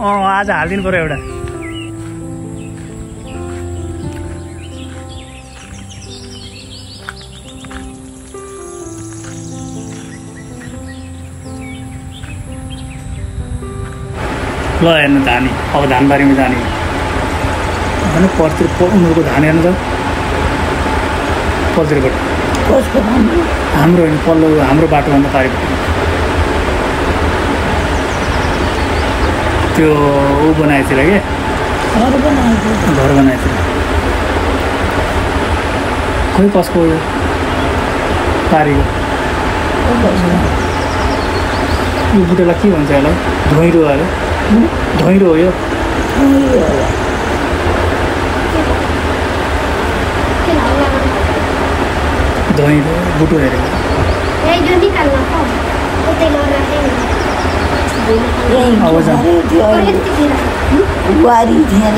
आज हालिदिनु पर्यो एउटा। ल हेर्नु धानी, अब धानबारीमा जाने होइन। पर्तिर उनीहरूको धान हेर्नु त पल्तिरबाट। हाम्रो होइन, पल्लो हाम्रो बाटोभन्दा पारिपट्टि त्यो ऊ बनाएतिर के घर बनाएतिर। खोइ कसको यो पारीको यो बुट्टालाई के भन्छ यसलाई? धोइरो अरे, धोइरो हो यो। धोइरो बुटो हेरेको बुहारी थिएन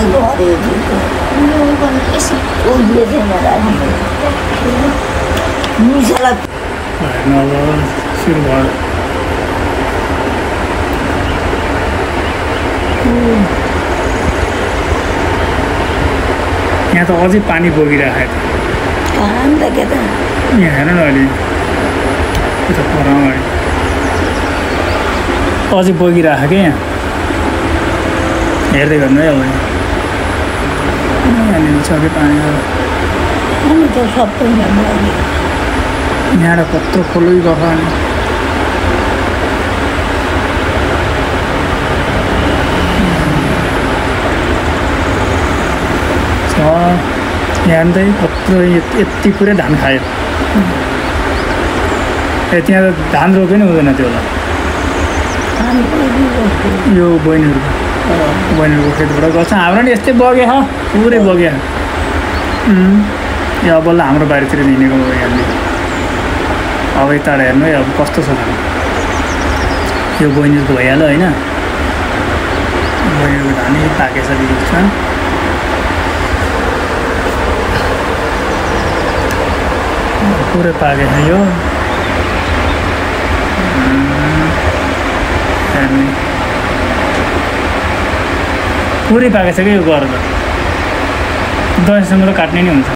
सुरु भयो। यहाँ त अझै पानी बगिरहेको छ। यहाँ हेर न अहिले यता पर अगाडि अझै बगिरहेको क्या यहाँ। हेर्दै गर्नु है अब यहाँनिर छ कि पानी। यहाँबाट कत्रो खोलै गएको अनि यहाँ त कत्रो यति पुरै धान खायो। त्यहाँ त धान रोपे नै हुँदैन त्यो होला। यो बहिनीहरूको खेतबाट गर्छ। हाम्रो नि यस्तै बग्यो छ, पुरै बग्यो। यो अब बल्ल हाम्रो बारीतिर हिँडेको यहाँले। अब यता हेर्नु है अब कस्तो छ धान। यो बहिनीहरूको भइहाल्यो होइन। बहिनीहरूको धान पाकेछ बिचमा। पुरै पाकेको छ यो। पुरै पाकेको छ कि यो गरेर दसैँसम्म त काट्ने नै हुन्छ।